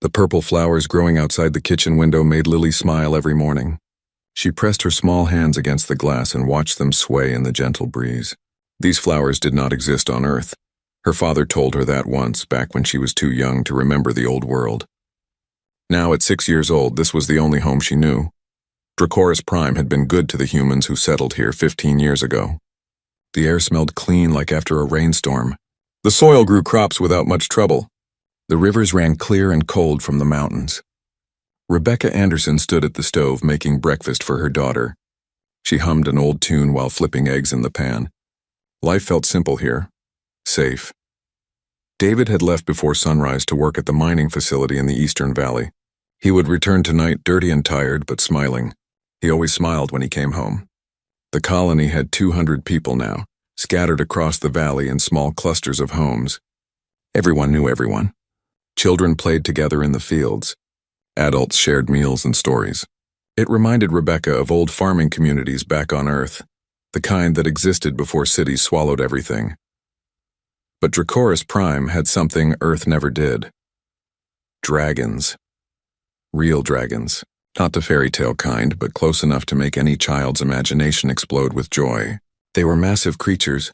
The purple flowers growing outside the kitchen window made Lily smile every morning. She pressed her small hands against the glass and watched them sway in the gentle breeze. These flowers did not exist on Earth. Her father told her that once, back when she was too young to remember the old world. Now, at 6 years old, this was the only home she knew. Dracoris Prime had been good to the humans who settled here 15 years ago. The air smelled clean like after a rainstorm. The soil grew crops without much trouble. The rivers ran clear and cold from the mountains. Rebecca Anderson stood at the stove making breakfast for her daughter. She hummed an old tune while flipping eggs in the pan. Life felt simple here. Safe. David had left before sunrise to work at the mining facility in the Eastern Valley. He would return tonight dirty and tired, but smiling. He always smiled when he came home. The colony had 200 people now, scattered across the valley in small clusters of homes. Everyone knew everyone. Children played together in the fields. Adults shared meals and stories. It reminded Rebecca of old farming communities back on Earth, the kind that existed before cities swallowed everything. But Dracoris Prime had something Earth never did. Dragons. Real dragons. Not the fairy tale kind, but close enough to make any child's imagination explode with joy. They were massive creatures,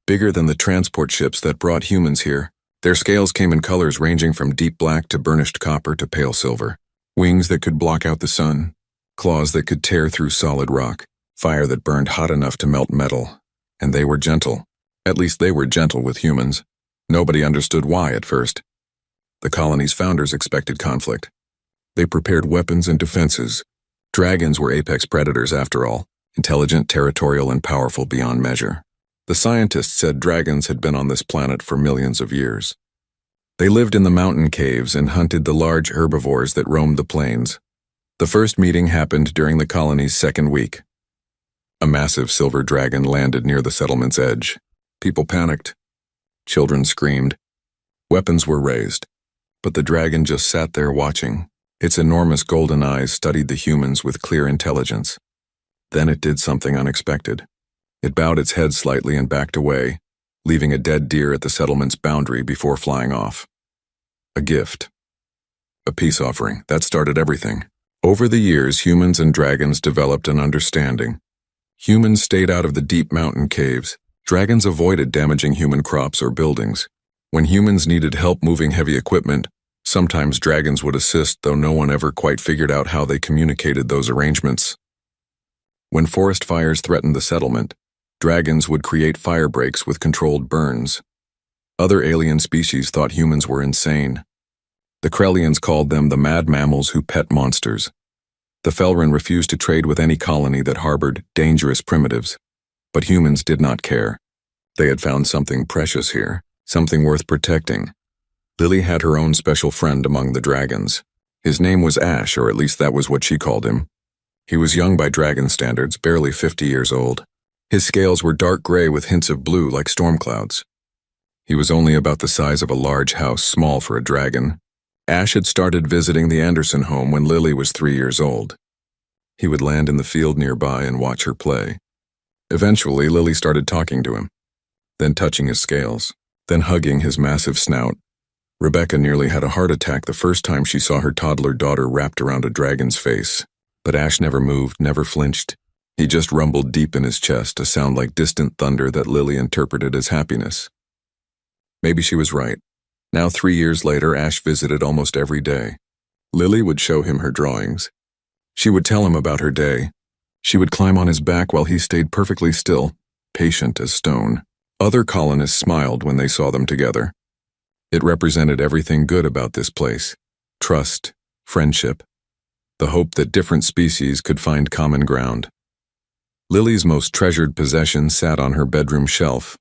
bigger than the transport ships that brought humans here. Their scales came in colors ranging from deep black to burnished copper to pale silver. Wings that could block out the sun, claws that could tear through solid rock, fire that burned hot enough to melt metal. And they were gentle. At least they were gentle with humans. Nobody understood why at first. The colony's founders expected conflict. They prepared weapons and defenses. Dragons were apex predators after all, intelligent, territorial, and powerful beyond measure. The scientists said dragons had been on this planet for millions of years. They lived in the mountain caves and hunted the large herbivores that roamed the plains. The first meeting happened during the colony's second week. A massive silver dragon landed near the settlement's edge. People panicked. Children screamed. Weapons were raised. But the dragon just sat there watching. Its enormous golden eyes studied the humans with clear intelligence. Then it did something unexpected. It bowed its head slightly and backed away, leaving a dead deer at the settlement's boundary before flying off. A gift. A peace offering. That started everything. Over the years, humans and dragons developed an understanding. Humans stayed out of the deep mountain caves. Dragons avoided damaging human crops or buildings. When humans needed help moving heavy equipment, sometimes dragons would assist, though no one ever quite figured out how they communicated those arrangements. When forest fires threatened the settlement, dragons would create fire breaks with controlled burns. Other alien species thought humans were insane. The Krellians called them the mad mammals who pet monsters. The Felrin refused to trade with any colony that harbored dangerous primitives. But humans did not care. They had found something precious here, something worth protecting. Lily had her own special friend among the dragons. His name was Ash, or at least that was what she called him. He was young by dragon standards, barely 50 years old. His scales were dark gray with hints of blue like storm clouds. He was only about the size of a large house, small for a dragon. Ash had started visiting the Anderson home when Lily was 3 years old. He would land in the field nearby and watch her play. Eventually, Lily started talking to him, then touching his scales, then hugging his massive snout. Rebecca nearly had a heart attack the first time she saw her toddler daughter wrapped around a dragon's face. But Ash never moved, never flinched. He just rumbled deep in his chest, a sound like distant thunder that Lily interpreted as happiness. Maybe she was right. Now 3 years later, Ash visited almost every day. Lily would show him her drawings. She would tell him about her day. She would climb on his back while he stayed perfectly still, patient as stone. Other colonists smiled when they saw them together. It represented everything good about this place: trust, friendship, the hope that different species could find common ground. Lily's most treasured possession sat on her bedroom shelf,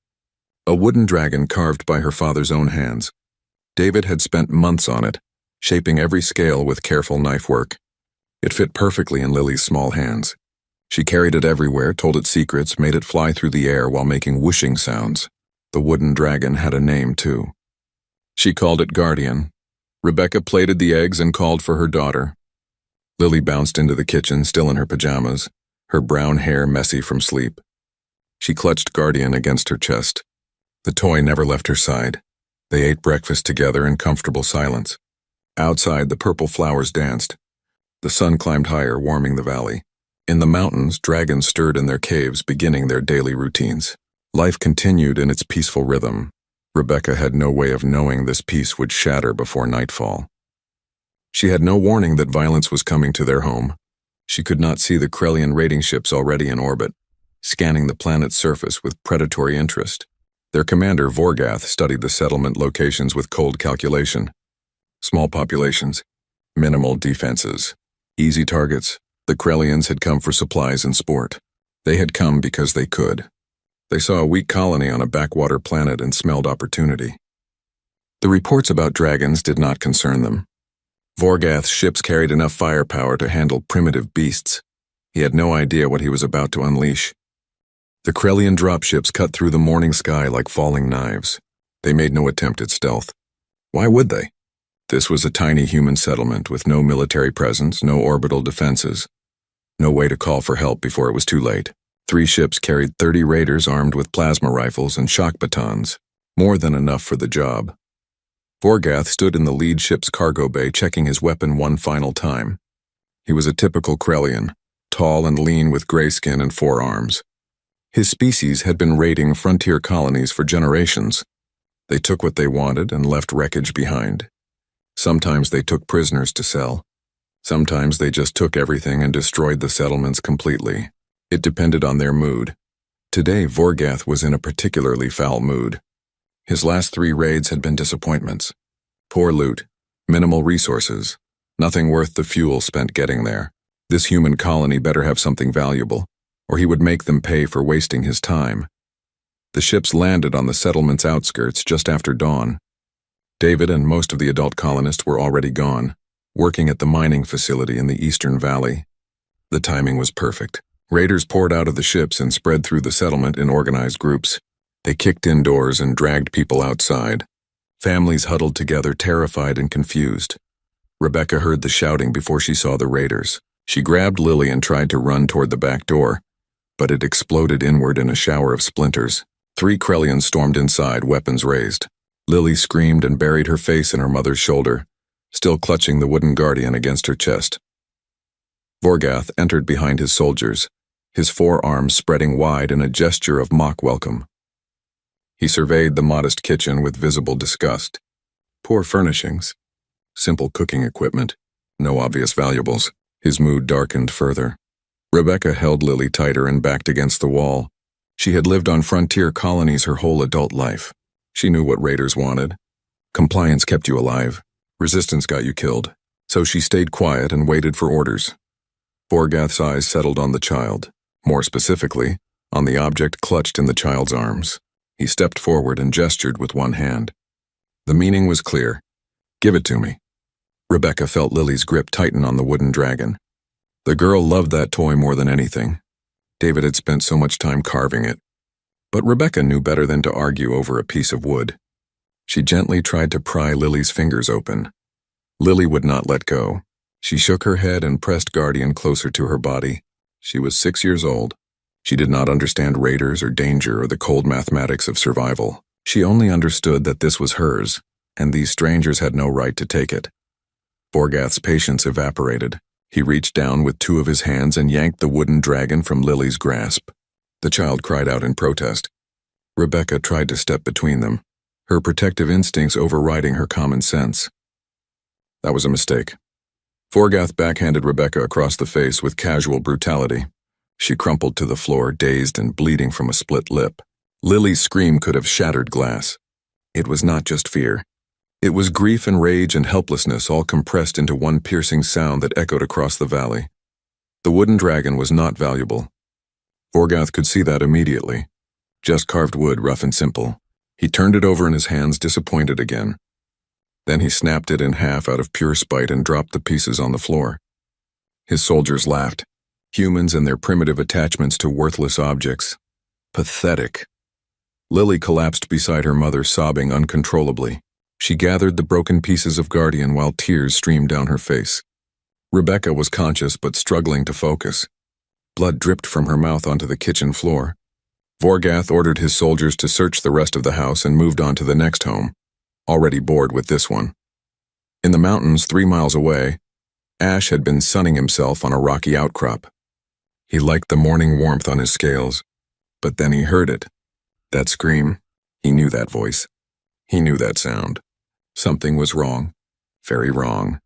a wooden dragon carved by her father's own hands. David had spent months on it, shaping every scale with careful knife work. It fit perfectly in Lily's small hands. She carried it everywhere, told it secrets, made it fly through the air while making whooshing sounds. The wooden dragon had a name, too. She called it Guardian. Rebecca plated the eggs and called for her daughter. Lily bounced into the kitchen, still in her pajamas, her brown hair messy from sleep. She clutched Guardian against her chest. The toy never left her side. They ate breakfast together in comfortable silence. Outside, the purple flowers danced. The sun climbed higher, warming the valley. In the mountains, dragons stirred in their caves, beginning their daily routines. Life continued in its peaceful rhythm. Rebecca had no way of knowing this peace would shatter before nightfall. She had no warning that violence was coming to their home. She could not see the Krellian raiding ships already in orbit, scanning the planet's surface with predatory interest. Their commander, Vorgath, studied the settlement locations with cold calculation. Small populations, minimal defenses, easy targets. The Krellians had come for supplies and sport. They had come because they could. They saw a weak colony on a backwater planet and smelled opportunity. The reports about dragons did not concern them. Vorgath's ships carried enough firepower to handle primitive beasts. He had no idea what he was about to unleash. The Krellian dropships cut through the morning sky like falling knives. They made no attempt at stealth. Why would they? This was a tiny human settlement with no military presence, no orbital defenses. No way to call for help before it was too late. 3 ships carried 30 raiders armed with plasma rifles and shock batons, more than enough for the job. Vorgath stood in the lead ship's cargo bay checking his weapon one final time. He was a typical Krellian, tall and lean with gray skin and 4 arms. His species had been raiding frontier colonies for generations. They took what they wanted and left wreckage behind. Sometimes they took prisoners to sell. Sometimes they just took everything and destroyed the settlements completely. It depended on their mood. Today, Vorgath was in a particularly foul mood. His last 3 raids had been disappointments. Poor loot, minimal resources, nothing worth the fuel spent getting there. This human colony better have something valuable, or he would make them pay for wasting his time. The ships landed on the settlement's outskirts just after dawn. David and most of the adult colonists were already gone, working at the mining facility in the Eastern Valley. The timing was perfect. Raiders poured out of the ships and spread through the settlement in organized groups. They kicked indoors and dragged people outside. Families huddled together, terrified and confused. Rebecca heard the shouting before she saw the raiders. She grabbed Lily and tried to run toward the back door, but it exploded inward in a shower of splinters. 3 Krellians stormed inside, weapons raised. Lily screamed and buried her face in her mother's shoulder, still clutching the wooden guardian against her chest. Vorgath entered behind his soldiers, his 4 arms spreading wide in a gesture of mock welcome. He surveyed the modest kitchen with visible disgust. Poor furnishings, simple cooking equipment, no obvious valuables. His mood darkened further. Rebecca held Lily tighter and backed against the wall. She had lived on frontier colonies her whole adult life. She knew what raiders wanted. Compliance kept you alive. Resistance got you killed. So she stayed quiet and waited for orders. Vorgath's eyes settled on the child, more specifically, on the object clutched in the child's arms. He stepped forward and gestured with one hand. The meaning was clear. Give it to me. Rebecca felt Lily's grip tighten on the wooden dragon. The girl loved that toy more than anything. David had spent so much time carving it. But Rebecca knew better than to argue over a piece of wood. She gently tried to pry Lily's fingers open. Lily would not let go. She shook her head and pressed Guardian closer to her body. She was 6 years old. She did not understand raiders or danger or the cold mathematics of survival. She only understood that this was hers, and these strangers had no right to take it. Vorgath's patience evaporated. He reached down with 2 of his hands and yanked the wooden dragon from Lily's grasp. The child cried out in protest. Rebecca tried to step between them, her protective instincts overriding her common sense. That was a mistake. Vorgath backhanded Rebecca across the face with casual brutality. She crumpled to the floor, dazed and bleeding from a split lip. Lily's scream could have shattered glass. It was not just fear. It was grief and rage and helplessness all compressed into one piercing sound that echoed across the valley. The wooden dragon was not valuable. Vorgath could see that immediately. Just carved wood, rough and simple. He turned it over in his hands, disappointed again. Then he snapped it in half out of pure spite and dropped the pieces on the floor. His soldiers laughed. Humans and their primitive attachments to worthless objects. Pathetic. Lily collapsed beside her mother, sobbing uncontrollably. She gathered the broken pieces of Guardian while tears streamed down her face. Rebecca was conscious but struggling to focus. Blood dripped from her mouth onto the kitchen floor. Vorgath ordered his soldiers to search the rest of the house and moved on to the next home, already bored with this one. In the mountains 3 miles away, Ash had been sunning himself on a rocky outcrop. He liked the morning warmth on his scales, but then he heard it. That scream. He knew that voice. He knew that sound. Something was wrong. Very wrong.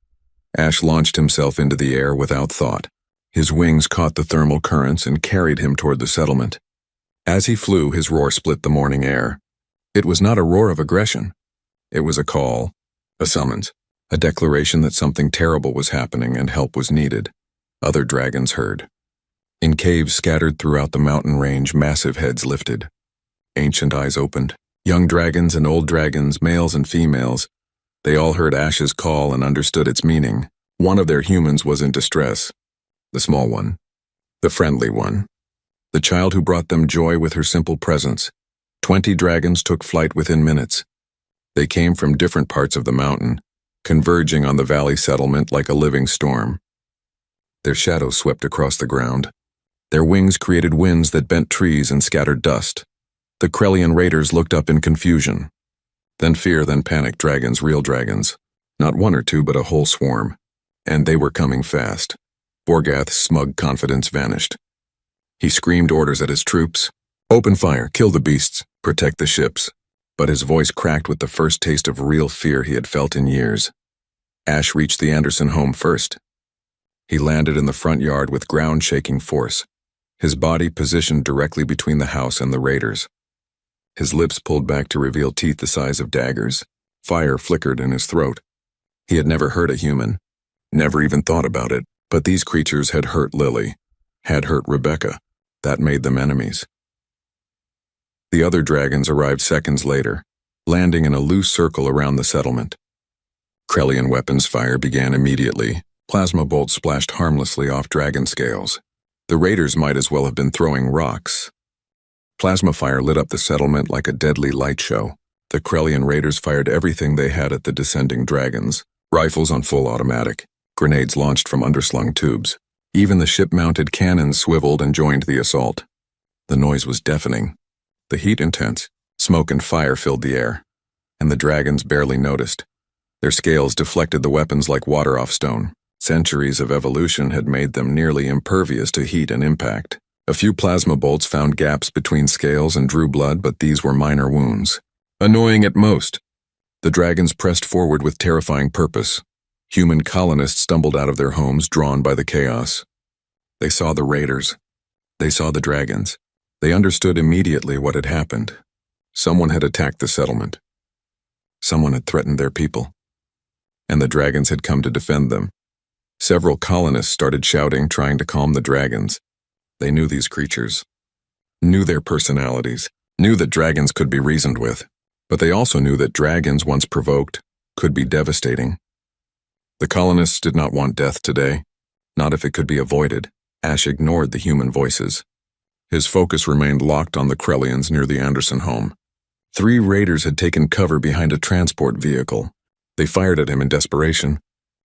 Ash launched himself into the air without thought. His wings caught the thermal currents and carried him toward the settlement. As he flew, his roar split the morning air. It was not a roar of aggression. It was a call, a summons, a declaration that something terrible was happening and help was needed. Other dragons heard. In caves scattered throughout the mountain range, massive heads lifted. Ancient eyes opened. Young dragons and old dragons, males and females, they all heard Ash's call and understood its meaning. One of their humans was in distress. The small one. The friendly one. The child who brought them joy with her simple presence. 20 dragons took flight within minutes. They came from different parts of the mountain, converging on the valley settlement like a living storm. Their shadows swept across the ground. Their wings created winds that bent trees and scattered dust. The Krellian raiders looked up in confusion. Then fear, then panic. Dragons, real dragons. Not one or two, but a whole swarm. And they were coming fast. Vorgath's smug confidence vanished. He screamed orders at his troops. Open fire, kill the beasts, protect the ships. But his voice cracked with the first taste of real fear he had felt in years. Ash reached the Anderson home first. He landed in the front yard with ground-shaking force, his body positioned directly between the house and the raiders. His lips pulled back to reveal teeth the size of daggers. Fire flickered in his throat. He had never hurt a human, never even thought about it, but these creatures had hurt Lily, had hurt Rebecca. That made them enemies. The other dragons arrived seconds later, landing in a loose circle around the settlement. Krellian weapons fire began immediately. Plasma bolts splashed harmlessly off dragon scales. The raiders might as well have been throwing rocks. Plasma fire lit up the settlement like a deadly light show. The Krellian raiders fired everything they had at the descending dragons. Rifles on full automatic, grenades launched from underslung tubes. Even the ship-mounted cannons swiveled and joined the assault. The noise was deafening. The heat intense. Smoke and fire filled the air. And the dragons barely noticed. Their scales deflected the weapons like water off stone. Centuries of evolution had made them nearly impervious to heat and impact. A few plasma bolts found gaps between scales and drew blood, but these were minor wounds. Annoying at most. The dragons pressed forward with terrifying purpose. Human colonists stumbled out of their homes, drawn by the chaos. They saw the raiders. They saw the dragons. They understood immediately what had happened. Someone had attacked the settlement. Someone had threatened their people. And the dragons had come to defend them. Several colonists started shouting, trying to calm the dragons. They knew these creatures, knew their personalities, knew that dragons could be reasoned with, but they also knew that dragons, once provoked, could be devastating. The colonists did not want death today, not if it could be avoided. Ash ignored the human voices. His focus remained locked on the Krellians near the Anderson home. 3 raiders had taken cover behind a transport vehicle. They fired at him in desperation.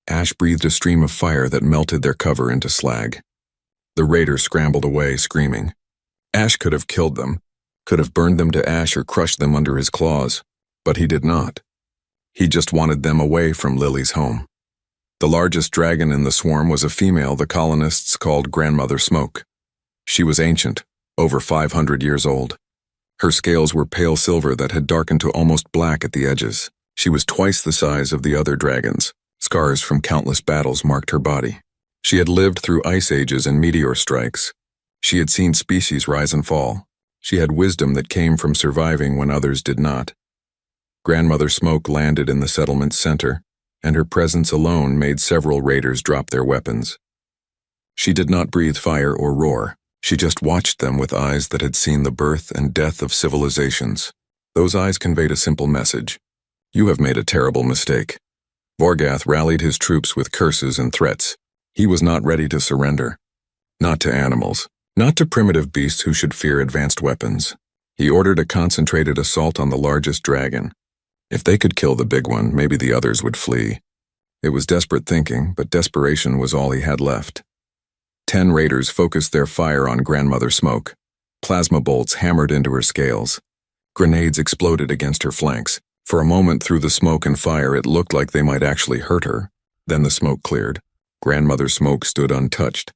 Ash breathed a stream of fire that melted their cover into slag. The raiders scrambled away, screaming. Ash could have killed them, could have burned them to ash or crushed them under his claws, but he did not. He just wanted them away from Lily's home. The largest dragon in the swarm was a female the colonists called Grandmother Smoke. She was ancient, over 500 years old. Her scales were pale silver that had darkened to almost black at the edges. She was twice the size of the other dragons. Scars from countless battles marked her body. She had lived through ice ages and meteor strikes. She had seen species rise and fall. She had wisdom that came from surviving when others did not. Grandmother Smoke landed in the settlement's center, and her presence alone made several raiders drop their weapons. She did not breathe fire or roar. She just watched them with eyes that had seen the birth and death of civilizations. Those eyes conveyed a simple message. You have made a terrible mistake. Vorgath rallied his troops with curses and threats. He was not ready to surrender. Not to animals, not to primitive beasts who should fear advanced weapons. He ordered a concentrated assault on the largest dragon. If they could kill the big one, maybe the others would flee. It was desperate thinking, but desperation was all he had left. 10 raiders focused their fire on Grandmother Smoke. Plasma bolts hammered into her scales. Grenades exploded against her flanks. For a moment through the smoke and fire it looked like they might actually hurt her. Then the smoke cleared. Grandmother Smoke stood untouched.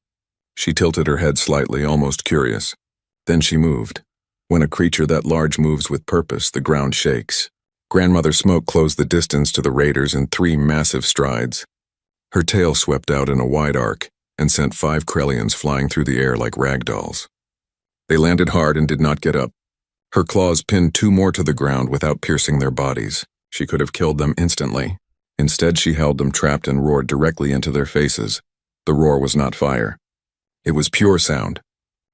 She tilted her head slightly, almost curious. Then she moved. When a creature that large moves with purpose, the ground shakes. Grandmother Smoke closed the distance to the raiders in 3 massive strides. Her tail swept out in a wide arc and sent 5 Krellians flying through the air like rag dolls. They landed hard and did not get up. Her claws pinned 2 more to the ground without piercing their bodies. She could have killed them instantly. Instead, she held them trapped and roared directly into their faces. The roar was not fire. It was pure sound.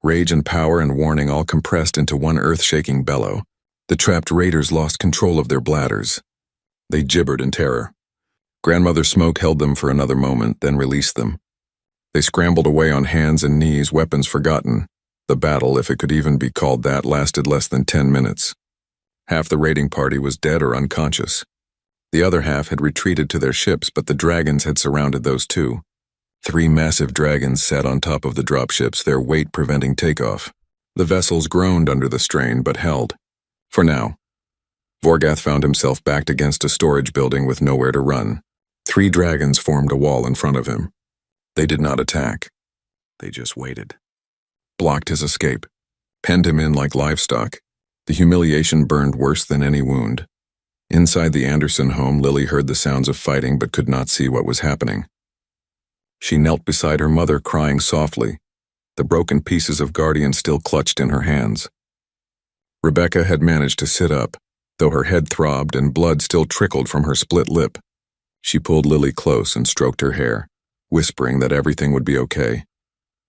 Rage and power and warning all compressed into one earth-shaking bellow. The trapped raiders lost control of their bladders. They gibbered in terror. Grandmother Smoke held them for another moment, then released them. They scrambled away on hands and knees, weapons forgotten. The battle, if it could even be called that, lasted less than 10 minutes. Half the raiding party was dead or unconscious. The other half had retreated to their ships, but the dragons had surrounded those too. 3 massive dragons sat on top of the dropships, their weight preventing takeoff. The vessels groaned under the strain, but held. For now. Vorgath found himself backed against a storage building with nowhere to run. 3 dragons formed a wall in front of him. They did not attack. They just waited. Blocked his escape. Penned him in like livestock. The humiliation burned worse than any wound. Inside the Anderson home, Lily heard the sounds of fighting but could not see what was happening. She knelt beside her mother, crying softly, the broken pieces of Guardian still clutched in her hands. Rebecca had managed to sit up, though her head throbbed and blood still trickled from her split lip. She pulled Lily close and stroked her hair, whispering that everything would be okay.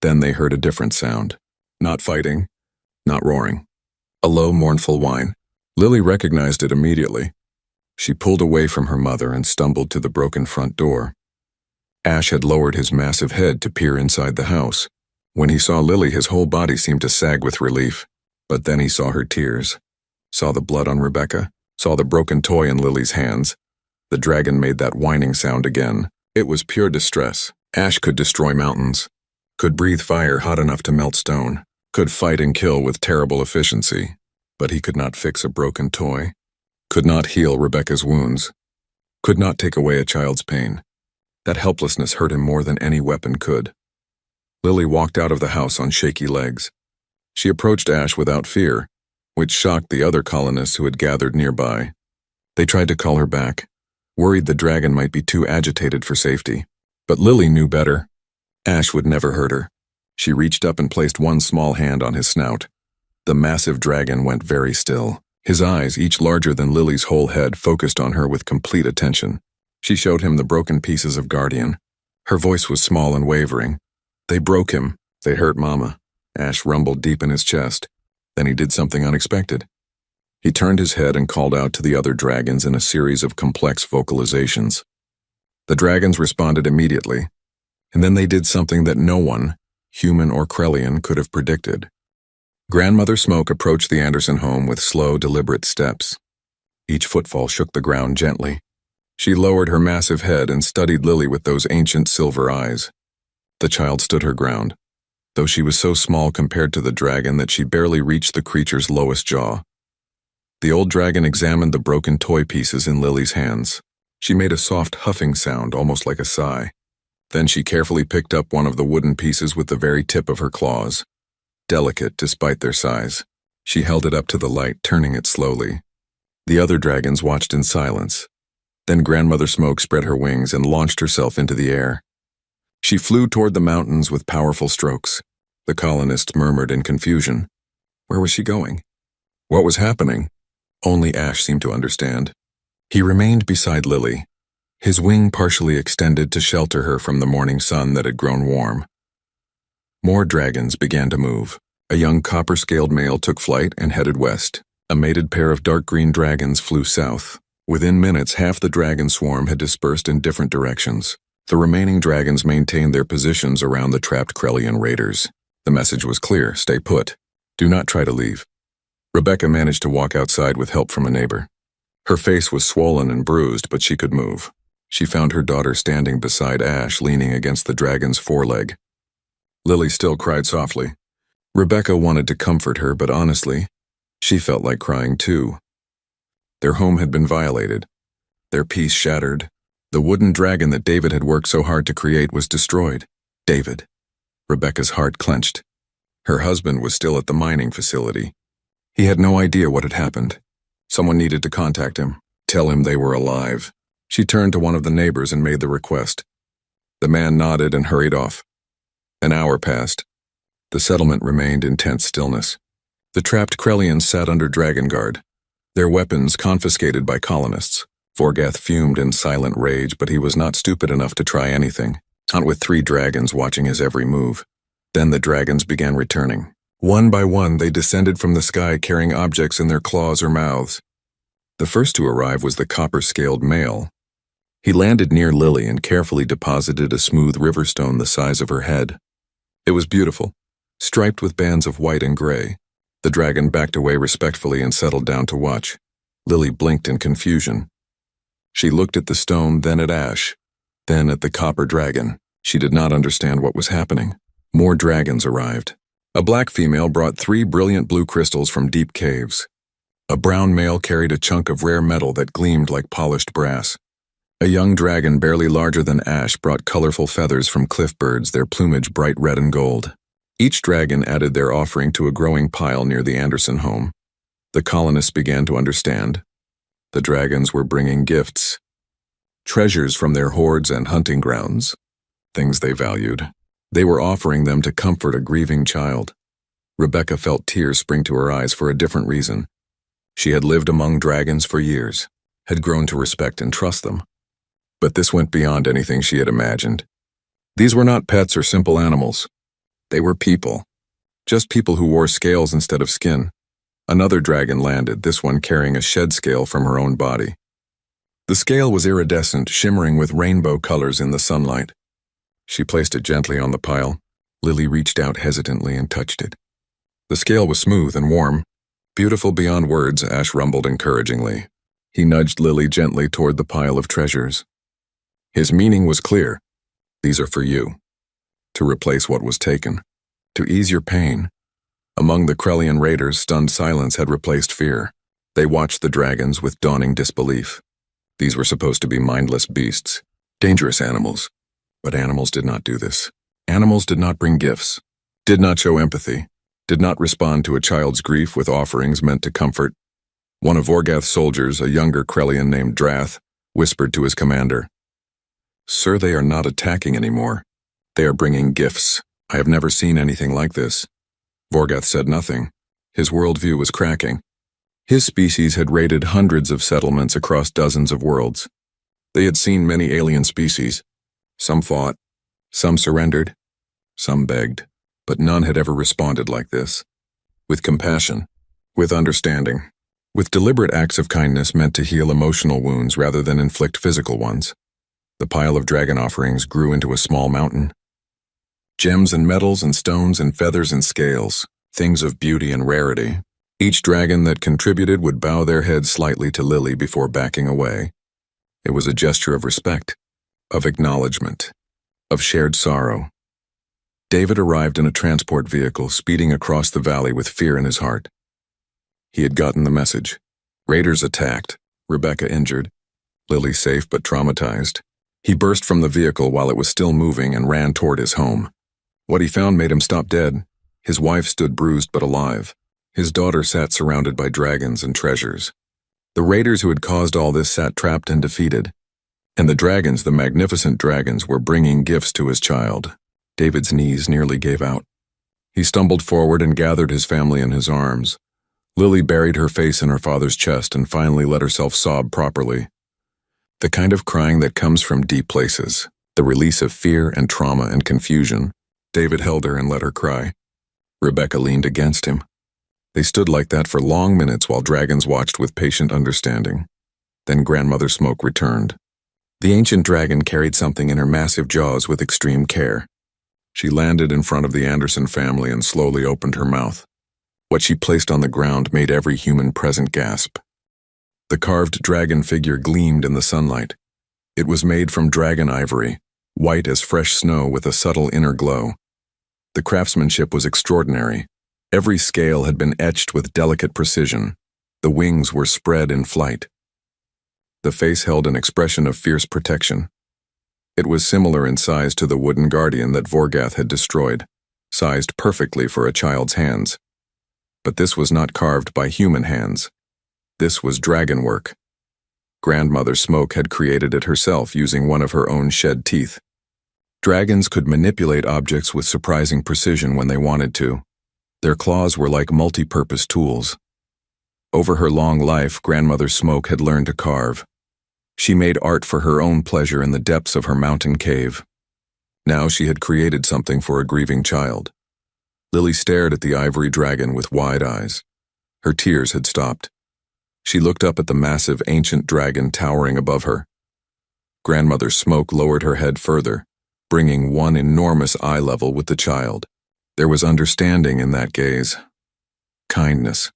Then they heard a different sound. Not fighting, not roaring. A low, mournful whine. Lily recognized it immediately. She pulled away from her mother and stumbled to the broken front door. Ash had lowered his massive head to peer inside the house. When he saw Lily, his whole body seemed to sag with relief. But then he saw her tears, saw the blood on Rebecca, saw the broken toy in Lily's hands. The dragon made that whining sound again. It was pure distress. Ash could destroy mountains, could breathe fire hot enough to melt stone, could fight and kill with terrible efficiency. But he could not fix a broken toy, could not heal Rebecca's wounds, could not take away a child's pain. That helplessness hurt him more than any weapon could. Lily walked out of the house on shaky legs. She approached Ash without fear, which shocked the other colonists who had gathered nearby. They tried to call her back, worried the dragon might be too agitated for safety. But Lily knew better. Ash would never hurt her. She reached up and placed one small hand on his snout. The massive dragon went very still. His eyes, each larger than Lily's whole head, focused on her with complete attention. She showed him the broken pieces of Guardian. Her voice was small and wavering. They broke him. They hurt Mama. Ash rumbled deep in his chest. Then he did something unexpected. He turned his head and called out to the other dragons in a series of complex vocalizations. The dragons responded immediately, and then they did something that no one, human or Krellian, could have predicted. Grandmother Smoke approached the Anderson home with slow, deliberate steps. Each footfall shook the ground gently. She lowered her massive head and studied Lily with those ancient silver eyes. The child stood her ground, though she was so small compared to the dragon that she barely reached the creature's lowest jaw. The old dragon examined the broken toy pieces in Lily's hands. She made a soft huffing sound, almost like a sigh. Then she carefully picked up one of the wooden pieces with the very tip of her claws. Delicate despite their size. She held it up to the light, turning it slowly. The other dragons watched in silence. Then Grandmother Smoke spread her wings and launched herself into the air. She flew toward the mountains with powerful strokes. The colonists murmured in confusion. Where was she going? What was happening? Only Ash seemed to understand. He remained beside Lily, his wing partially extended to shelter her from the morning sun that had grown warm. More dragons began to move. A young copper-scaled male took flight and headed west. A mated pair of dark green dragons flew south. Within minutes, half the dragon swarm had dispersed in different directions. The remaining dragons maintained their positions around the trapped Krellian raiders. The message was clear: stay put. Do not try to leave. Rebecca managed to walk outside with help from a neighbor. Her face was swollen and bruised, but she could move. She found her daughter standing beside Ash, leaning against the dragon's foreleg. Lily still cried softly. Rebecca wanted to comfort her, but honestly, she felt like crying too. Their home had been violated, their peace shattered. The wooden dragon that David had worked so hard to create was destroyed. David. Rebecca's heart clenched. Her husband was still at the mining facility. He had no idea what had happened. Someone needed to contact him, tell him they were alive. She turned to one of the neighbors and made the request. The man nodded and hurried off. An hour passed. The settlement remained in tense stillness. The trapped Krellians sat under dragon guard, their weapons confiscated by colonists. Vorgath fumed in silent rage, but he was not stupid enough to try anything, not with 3 dragons watching his every move. Then the dragons began returning. One by one, they descended from the sky carrying objects in their claws or mouths. The first to arrive was the copper-scaled male. He landed near Lily and carefully deposited a smooth riverstone the size of her head. It was beautiful, striped with bands of white and gray. The dragon backed away respectfully and settled down to watch. Lily blinked in confusion. She looked at the stone, then at Ash, then at the copper dragon. She did not understand what was happening. More dragons arrived. A black female brought 3 brilliant blue crystals from deep caves. A brown male carried a chunk of rare metal that gleamed like polished brass. A young dragon barely larger than Ash brought colorful feathers from cliff birds, their plumage bright red and gold. Each dragon added their offering to a growing pile near the Anderson home. The colonists began to understand. The dragons were bringing gifts, treasures from their hoards and hunting grounds, things they valued. They were offering them to comfort a grieving child. Rebecca felt tears spring to her eyes for a different reason. She had lived among dragons for years, had grown to respect and trust them. But this went beyond anything she had imagined. These were not pets or simple animals. They were people. Just people who wore scales instead of skin. Another dragon landed, this one carrying a shed scale from her own body. The scale was iridescent, shimmering with rainbow colors in the sunlight. She placed it gently on the pile. Lily reached out hesitantly and touched it. The scale was smooth and warm. Beautiful beyond words, Ash rumbled encouragingly. He nudged Lily gently toward the pile of treasures. His meaning was clear. These are for you. To replace what was taken. To ease your pain. Among the Krellian raiders, stunned silence had replaced fear. They watched the dragons with dawning disbelief. These were supposed to be mindless beasts, dangerous animals. But animals did not do this. Animals did not bring gifts, did not show empathy, did not respond to a child's grief with offerings meant to comfort. One of Vorgath's soldiers, a younger Krellian named Drath, whispered to his commander, "Sir, they are not attacking anymore. They are bringing gifts. I have never seen anything like this." Vorgath said nothing. His worldview was cracking. His species had raided hundreds of settlements across dozens of worlds. They had seen many alien species. Some fought, some surrendered, some begged, but none had ever responded like this. With compassion, with understanding, with deliberate acts of kindness meant to heal emotional wounds rather than inflict physical ones. The pile of dragon offerings grew into a small mountain. Gems and metals and stones and feathers and scales, things of beauty and rarity. Each dragon that contributed would bow their head slightly to Lily before backing away. It was a gesture of respect, of acknowledgement, of shared sorrow. David arrived in a transport vehicle, speeding across the valley with fear in his heart. He had gotten the message. Raiders attacked, Rebecca injured, Lily safe but traumatized. He burst from the vehicle while it was still moving and ran toward his home. What he found made him stop dead. His wife stood bruised but alive. His daughter sat surrounded by dragons and treasures. The raiders who had caused all this sat trapped and defeated. And the dragons, the magnificent dragons, were bringing gifts to his child. David's knees nearly gave out. He stumbled forward and gathered his family in his arms. Lily buried her face in her father's chest and finally let herself sob properly. The kind of crying that comes from deep places, the release of fear and trauma and confusion. David held her and let her cry. Rebecca leaned against him. They stood like that for long minutes while dragons watched with patient understanding. Then Grandmother Smoke returned. The ancient dragon carried something in her massive jaws with extreme care. She landed in front of the Anderson family and slowly opened her mouth. What she placed on the ground made every human present gasp. The carved dragon figure gleamed in the sunlight. It was made from dragon ivory, white as fresh snow with a subtle inner glow. The craftsmanship was extraordinary. Every scale had been etched with delicate precision. The wings were spread in flight, The face held an expression of fierce protection. It was similar in size to the wooden guardian that Vorgath had destroyed, sized perfectly for a child's hands. But this was not carved by human hands. This was dragon work. Grandmother Smoke had created it herself using one of her own shed teeth. Dragons could manipulate objects with surprising precision when they wanted to. Their claws were like multi-purpose tools. Over her long life, Grandmother Smoke had learned to carve. She made art for her own pleasure in the depths of her mountain cave. Now she had created something for a grieving child. Lily stared at the ivory dragon with wide eyes. Her tears had stopped. She looked up at the massive ancient dragon towering above her. Grandmother Smoke lowered her head further, bringing one enormous eye level with the child. There was understanding in that gaze. Kindness.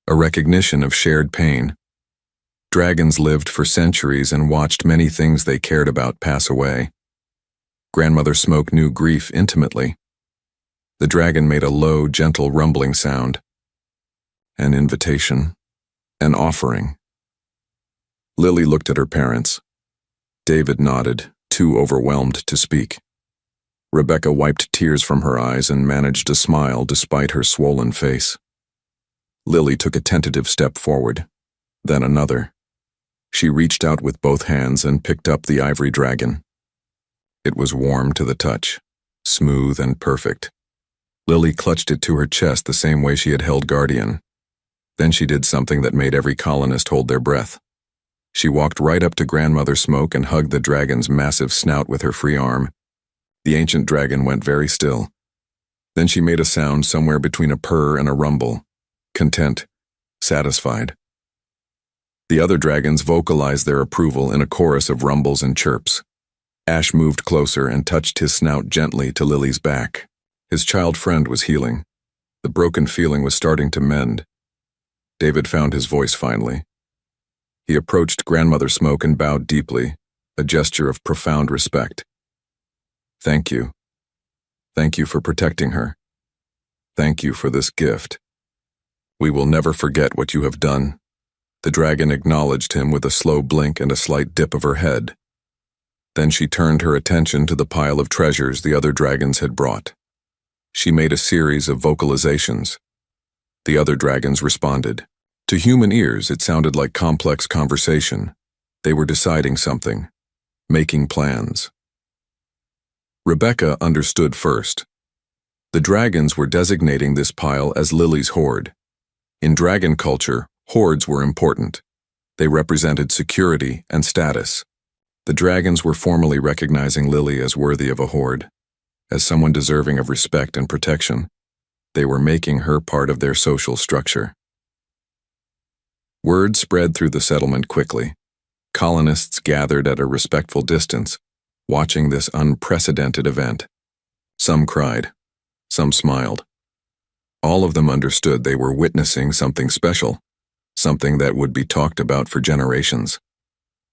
A recognition of shared pain. Dragons lived for centuries and watched many things they cared about pass away. Grandmother Smoke knew grief intimately. The dragon made a low, gentle rumbling sound. An invitation. An offering. Lily looked at her parents. David nodded, too overwhelmed to speak. Rebecca wiped tears from her eyes and managed a smile despite her swollen face. Lily took a tentative step forward, then another. She reached out with both hands and picked up the ivory dragon. It was warm to the touch, smooth and perfect. Lily clutched it to her chest the same way she had held Guardian. Then she did something that made every colonist hold their breath. She walked right up to Grandmother Smoke and hugged the dragon's massive snout with her free arm. The ancient dragon went very still. Then she made a sound somewhere between a purr and a rumble. Content. Satisfied. The other dragons vocalized their approval in a chorus of rumbles and chirps. Ash moved closer and touched his snout gently to Lily's back. His child friend was healing. The broken feeling was starting to mend. David found his voice finally. He approached Grandmother Smoke and bowed deeply, a gesture of profound respect. Thank you. Thank you for protecting her. Thank you for this gift. We will never forget what you have done. The dragon acknowledged him with a slow blink and a slight dip of her head. Then she turned her attention to the pile of treasures the other dragons had brought. She made a series of vocalizations. The other dragons responded. To human ears, it sounded like complex conversation. They were deciding something, making plans. Rebecca understood first. The dragons were designating this pile as Lily's hoard. In dragon culture, hoards were important. They represented security and status. The dragons were formally recognizing Lily as worthy of a hoard, as someone deserving of respect and protection. They were making her part of their social structure. Word spread through the settlement quickly. Colonists gathered at a respectful distance, watching this unprecedented event. Some cried. Some smiled. All of them understood they were witnessing something special, something that would be talked about for generations.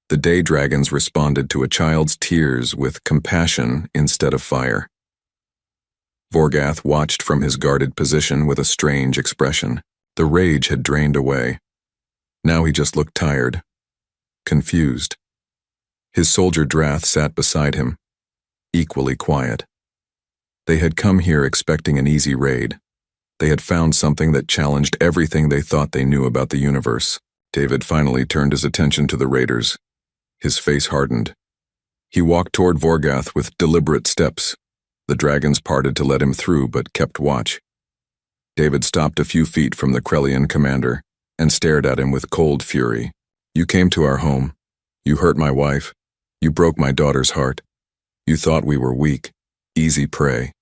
The day dragons responded to a child's tears with compassion instead of fire. Vorgath watched from his guarded position with a strange expression. The rage had drained away. Now he just looked tired, confused. His soldier Drath sat beside him, equally quiet. They had come here expecting an easy raid. They had found something that challenged everything they thought they knew about the universe. David finally turned his attention to the raiders. His face hardened. He walked toward Vorgath with deliberate steps. The dragons parted to let him through but kept watch. David stopped a few feet from the Krellian commander and stared at him with cold fury. You came to our home. You hurt my wife. You broke my daughter's heart. You thought we were weak, easy prey.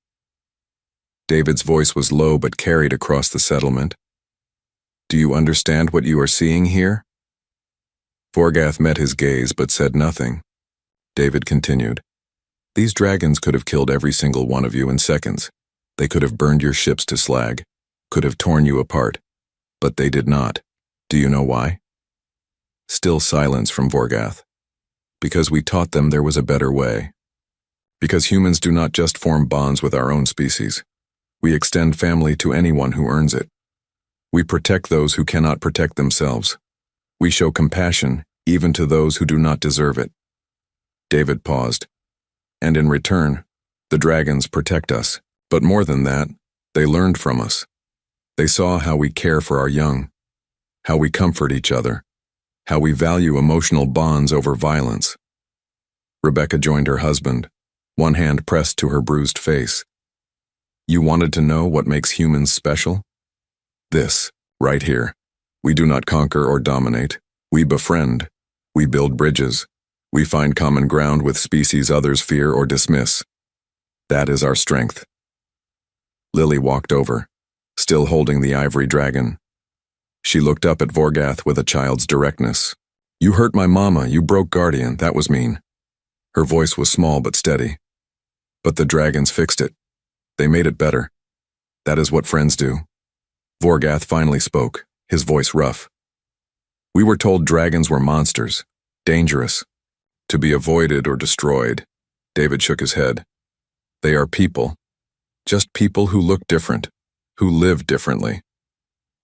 David's voice was low but carried across the settlement. Do you understand what you are seeing here? Vorgath met his gaze but said nothing. David continued. These dragons could have killed every single one of you in seconds. They could have burned your ships to slag, could have torn you apart. But they did not. Do you know why? Still silence from Vorgath. Because we taught them there was a better way. Because humans do not just form bonds with our own species. We extend family to anyone who earns it. We protect those who cannot protect themselves. We show compassion even to those who do not deserve it. David paused. And in return, the dragons protect us. But more than that, they learned from us. They saw how we care for our young, how we comfort each other, how we value emotional bonds over violence. Rebecca joined her husband, one hand pressed to her bruised face. You wanted to know what makes humans special? This, right here. We do not conquer or dominate. We befriend. We build bridges. We find common ground with species others fear or dismiss. That is our strength. Lily walked over, still holding the ivory dragon. She looked up at Vorgath with a child's directness. You hurt my mama, you broke Guardian, that was mean. Her voice was small but steady. But the dragons fixed it. They made it better. That is what friends do. Vorgath finally spoke, his voice rough. We were told dragons were monsters, dangerous, to be avoided or destroyed. David shook his head. They are people. Just people who look different, who live differently.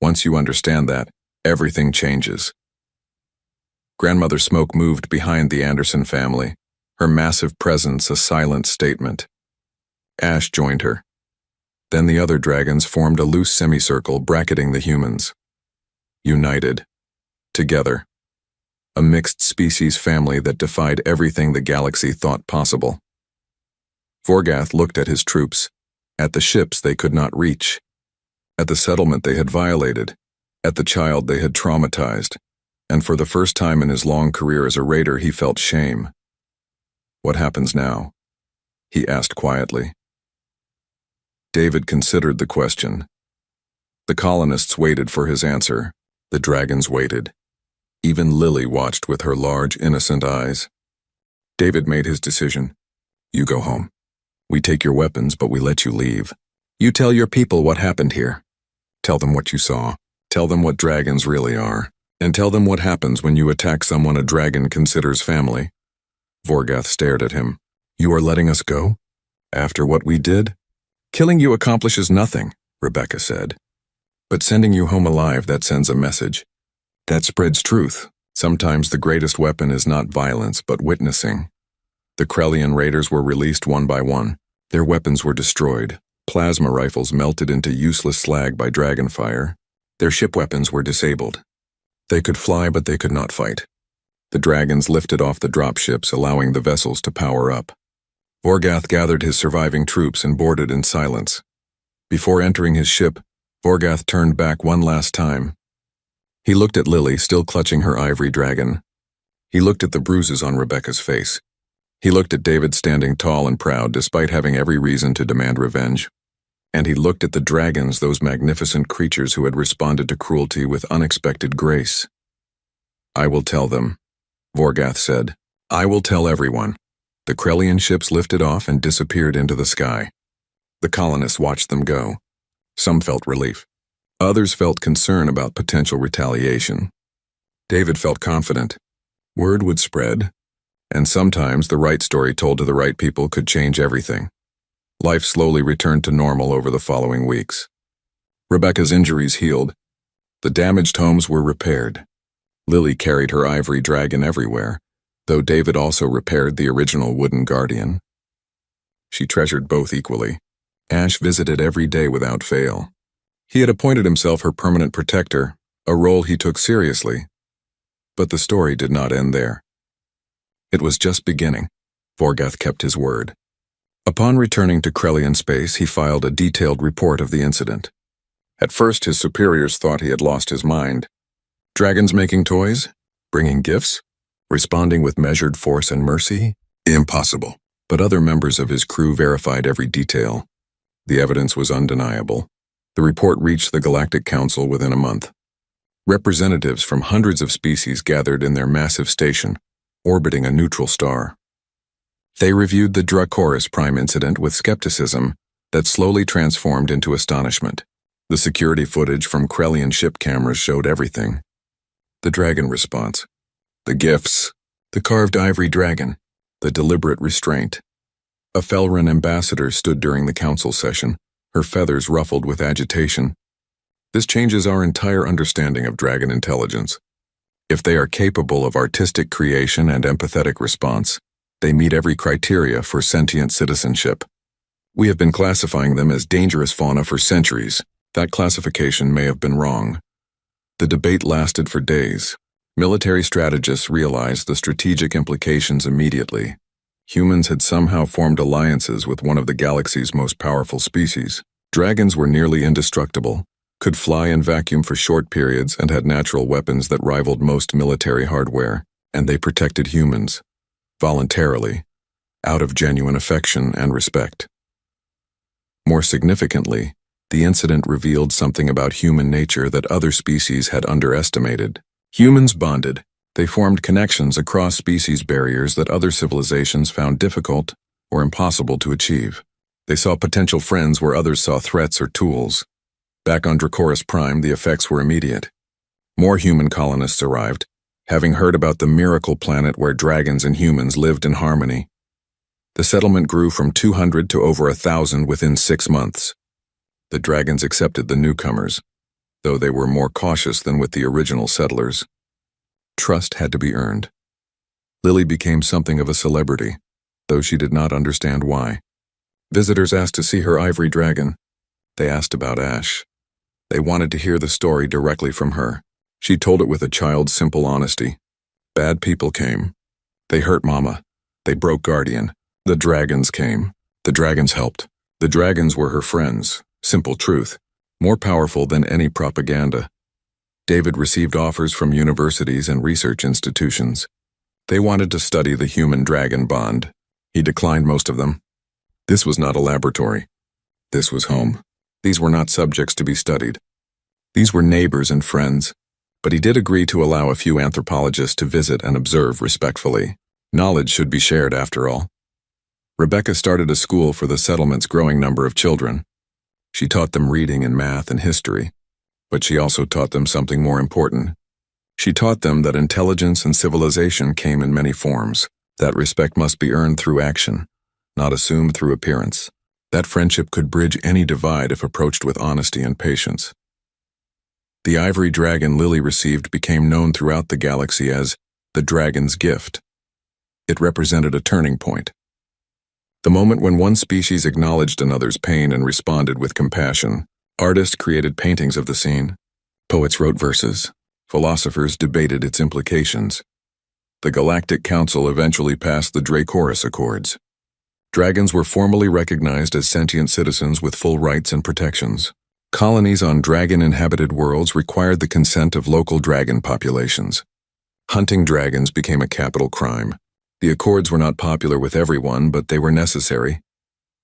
Once you understand that, everything changes. Grandmother Smoke moved behind the Anderson family, her massive presence a silent statement. Ash joined her. Then the other dragons formed a loose semicircle bracketing the humans. United. Together. A mixed species family that defied everything the galaxy thought possible. Vorgath looked at his troops, at the ships they could not reach, at the settlement they had violated, at the child they had traumatized, and for the first time in his long career as a raider he felt shame. What happens now? He asked quietly. David considered the question. The colonists waited for his answer. The dragons waited. Even Lily watched with her large, innocent eyes. David made his decision. You go home. We take your weapons, but we let you leave. You tell your people what happened here. Tell them what you saw. Tell them what dragons really are. And tell them what happens when you attack someone a dragon considers family. Vorgath stared at him. You are letting us go? After what we did? Killing you accomplishes nothing, Rebecca said. But sending you home alive, that sends a message. That spreads truth. Sometimes the greatest weapon is not violence, but witnessing. The Krellian raiders were released one by one. Their weapons were destroyed. Plasma rifles melted into useless slag by dragonfire. Their ship weapons were disabled. They could fly, but they could not fight. The dragons lifted off the dropships, allowing the vessels to power up. Vorgath gathered his surviving troops and boarded in silence. Before entering his ship, Vorgath turned back one last time. He looked at Lily, still clutching her ivory dragon. He looked at the bruises on Rebecca's face. He looked at David standing tall and proud despite having every reason to demand revenge. And he looked at the dragons, those magnificent creatures who had responded to cruelty with unexpected grace. I will tell them, Vorgath said. I will tell everyone. The Krellian ships lifted off and disappeared into the sky. The colonists watched them go. Some felt relief. Others felt concern about potential retaliation. David felt confident. Word would spread, and sometimes the right story told to the right people could change everything. Life slowly returned to normal over the following weeks. Rebecca's injuries healed. The damaged homes were repaired. Lily carried her ivory dragon everywhere, though David also repaired the original wooden guardian. She treasured both equally. Ash visited every day without fail. He had appointed himself her permanent protector, a role he took seriously. But the story did not end there. It was just beginning. Vorgath kept his word. Upon returning to Krellian space, he filed a detailed report of the incident. At first, his superiors thought he had lost his mind. Dragons making toys? Bringing gifts? Responding with measured force and mercy? Impossible. But other members of his crew verified every detail. The evidence was undeniable. The report reached the Galactic Council within a month. Representatives from hundreds of species gathered in their massive station, orbiting a neutral star. They reviewed the Dracoris Prime incident with skepticism that slowly transformed into astonishment. The security footage from Krellian ship cameras showed everything. The dragon response, the gifts, the carved ivory dragon, the deliberate restraint. A Felran ambassador stood during the council session, her feathers ruffled with agitation. This changes our entire understanding of dragon intelligence. If they are capable of artistic creation and empathetic response, they meet every criteria for sentient citizenship. We have been classifying them as dangerous fauna for centuries. That classification may have been wrong. The debate lasted for days. Military strategists realized the strategic implications immediately. Humans had somehow formed alliances with one of the galaxy's most powerful species. Dragons were nearly indestructible, could fly and vacuum for short periods, and had natural weapons that rivaled most military hardware, and they protected humans, voluntarily, out of genuine affection and respect. More significantly, the incident revealed something about human nature that other species had underestimated. Humans bonded. They formed connections across species barriers that other civilizations found difficult or impossible to achieve. They saw potential friends where others saw threats or tools. Back on Dracoris Prime, the effects were immediate. More human colonists arrived, having heard about the miracle planet where dragons and humans lived in harmony. The settlement grew from 200 to over 1,000 within 6 months. The dragons accepted the newcomers, though they were more cautious than with the original settlers. Trust had to be earned. Lily became something of a celebrity, though she did not understand why. Visitors asked to see her ivory dragon. They asked about Ash. They wanted to hear the story directly from her. She told it with a child's simple honesty. Bad people came. They hurt Mama. They broke Guardian. The dragons came. The dragons helped. The dragons were her friends. Simple truth. More powerful than any propaganda. David received offers from universities and research institutions. They wanted to study the human-dragon bond. He declined most of them. This was not a laboratory. This was home. These were not subjects to be studied. These were neighbors and friends. But he did agree to allow a few anthropologists to visit and observe respectfully. Knowledge should be shared, after all. Rebecca started a school for the settlement's growing number of children. She taught them reading and math and history, but she also taught them something more important. She taught them that intelligence and civilization came in many forms, that respect must be earned through action, not assumed through appearance, that friendship could bridge any divide if approached with honesty and patience. The ivory dragon Lily received became known throughout the galaxy as the Dragon's Gift. It represented a turning point. The moment when one species acknowledged another's pain and responded with compassion. Artists created paintings of the scene. Poets wrote verses. Philosophers debated its implications. The Galactic Council eventually passed the Dracoris Accords. Dragons were formally recognized as sentient citizens with full rights and protections. Colonies on dragon-inhabited worlds required the consent of local dragon populations. Hunting dragons became a capital crime. The accords were not popular with everyone, but they were necessary.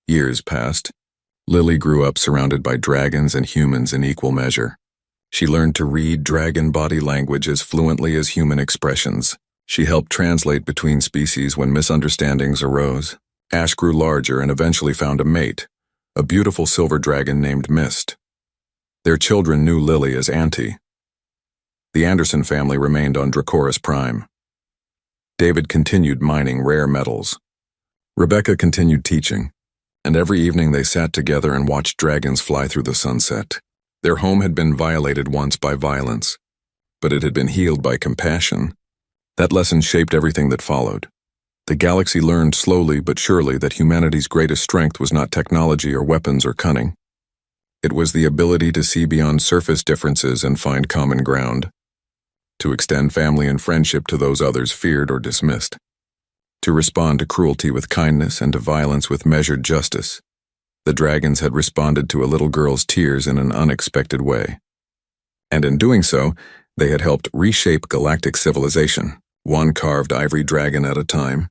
Years passed. Lily grew up surrounded by dragons and humans in equal measure. She learned to read dragon body language as fluently as human expressions. She helped translate between species when misunderstandings arose. Ash grew larger and eventually found a mate, a beautiful silver dragon named Mist. Their children knew Lily as Auntie. The Anderson family remained on Dracoris Prime. David continued mining rare metals. Rebecca continued teaching, and every evening they sat together and watched dragons fly through the sunset. Their home had been violated once by violence, but it had been healed by compassion. That lesson shaped everything that followed. The galaxy learned slowly but surely that humanity's greatest strength was not technology or weapons or cunning. It was the ability to see beyond surface differences and find common ground. To extend family and friendship to those others feared or dismissed. To respond to cruelty with kindness and to violence with measured justice. The dragons had responded to a little girl's tears in an unexpected way. And in doing so, they had helped reshape galactic civilization, one carved ivory dragon at a time.